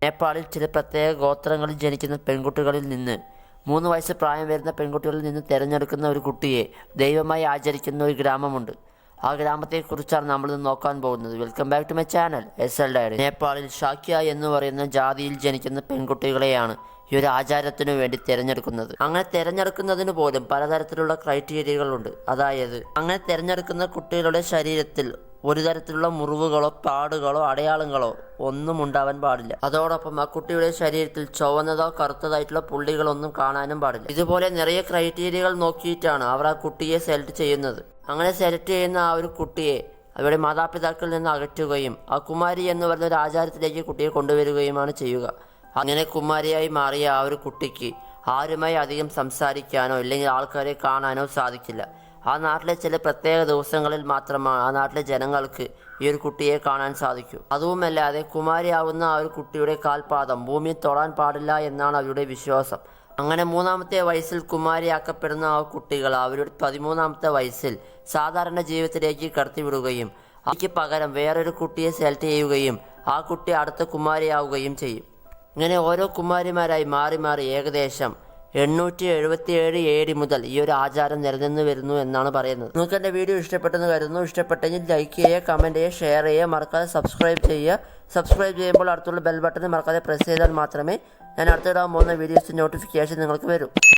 നേപ്പാളിൽ ചില പ്രത്യേക ഗോത്രങ്ങളിൽ ജനിക്കുന്ന പെൺകുട്ടികളിൽ നിന്ന് 3 വയസ്സ് പ്രായം വരുന്ന പെൺകുട്ടികളിൽ നിന്ന് തിരഞ്ഞെടുക്കുന്ന ഒരു കുട്ടിയെ ദൈവമായി ആചരിക്കുന്ന ഒരു ഗ്രാമമുണ്ട്. ആ ഗ്രാമത്തെക്കുറിച്ചാണ് നമ്മൾ ഇന്ന് നോക്കാൻ പോകുന്നത്. Welcome back to my channel SL Diary. നേപ്പാളിൽ ഷാക്യ എന്ന് പറയുന്ന ജാതിയിൽ ജനിക്കുന്ന പെൺകുട്ടികളെയാണ് ഈ ഒരു ആചാരത്തിനു വേണ്ടി തിരഞ്ഞെടുക്കുന്നത്. അങ്ങനെ തിരഞ്ഞെടുക്കുന്നതിന് പോലും പലതരത്തിലുള്ള ക്രൈറ്റീരിയകളുണ്ട്. അതായത് അങ്ങനെ തിരഞ്ഞെടുക്കുന്ന കുട്ടികളുടെ ശരീരത്തിൽ ഒരു തരത്തിലുള്ള മുറിവുകളോ പാടുകളോ അടയാളങ്ങളോ ഒന്നും ഉണ്ടാവാൻ പാടില്ല. അതോടൊപ്പം ആ കുട്ടിയുടെ ശരീരത്തിൽ ചുവന്നതോ കറുത്തതായിട്ടുള്ള പുള്ളികളൊന്നും കാണാനും പാടില്ല. ഇതുപോലെ നിറയെ ക്രൈറ്റീരിയകൾ നോക്കിയിട്ടാണ് അവർ ആ കുട്ടിയെ സെലക്ട് ചെയ്യുന്നത്. അങ്ങനെ സെലക്ട് ചെയ്യുന്ന ആ ഒരു കുട്ടിയെ അവരുടെ മാതാപിതാക്കളിൽ നിന്ന് അകറ്റുകയും ആ കുമാരി എന്ന് പറയുന്ന ഒരു ആചാരത്തിലേക്ക് കുട്ടിയെ കൊണ്ടുവരികയുമാണ് ചെയ്യുക. അങ്ങനെ കുമാരിയായി മാറിയ ആ ഒരു കുട്ടിക്ക് ആരുമായി അധികം സംസാരിക്കാനോ അല്ലെങ്കിൽ ആൾക്കാരെ കാണാനോ സാധിക്കില്ല. ആ നാട്ടിലെ ചില പ്രത്യേക ദിവസങ്ങളിൽ മാത്രമാണ് ആ നാട്ടിലെ ജനങ്ങൾക്ക് ഈ ഒരു കുട്ടിയെ കാണാൻ സാധിക്കൂ. അതുമല്ലാതെ കുമാരിയാവുന്ന ആ ഒരു കുട്ടിയുടെ കാൽപാദം ഭൂമിയിൽ തൊടാൻ പാടില്ല എന്നാണ് അവരുടെ വിശ്വാസം. അങ്ങനെ 3-ാമത്തെ വയസ്സിൽ കുമാരിയാക്കപ്പെടുന്ന ആ കുട്ടികൾ അവരുടെ 13-ാമത്തെ വയസ്സിൽ സാധാരണ ജീവിതത്തിലേക്ക് കടത്തിവിടുകയും അതിക്ക് പകരം വേറൊരു കുട്ടിയെ സെലക്ട് ചെയ്യുകയും ആ കുട്ടി അടുത്ത കുമാരിയാവുകയും ചെയ്യും. ഇങ്ങനെ ഓരോ കുമാരിമാരായി മാറി മാറി ഏകദേശം 877 AD മുതൽ ഈ ഒരു ആചാരം നിലനിന്ന് വരുന്നു എന്നാണ് പറയുന്നത്. നിങ്ങൾക്ക് എൻ്റെ വീഡിയോ ഇഷ്ടപ്പെട്ടെന്ന് കരുതുന്നു. ഇഷ്ടപ്പെട്ടെങ്കിൽ ലൈക്ക് ചെയ്യുക, കമൻറ്റ് ചെയ്യുക, ഷെയർ ചെയ്യുക, മറക്കാതെ സബ്സ്ക്രൈബ് ചെയ്യുക. സബ്സ്ക്രൈബ് ചെയ്യുമ്പോൾ അടുത്തുള്ള ബെൽ ബട്ടൺ മറക്കാതെ പ്രസ് ചെയ്താൽ മാത്രമേ ഞാൻ അടുത്തിടാൻ പോകുന്ന വീഡിയോസിൻ്റെ നോട്ടിഫിക്കേഷൻ നിങ്ങൾക്ക് വരൂ.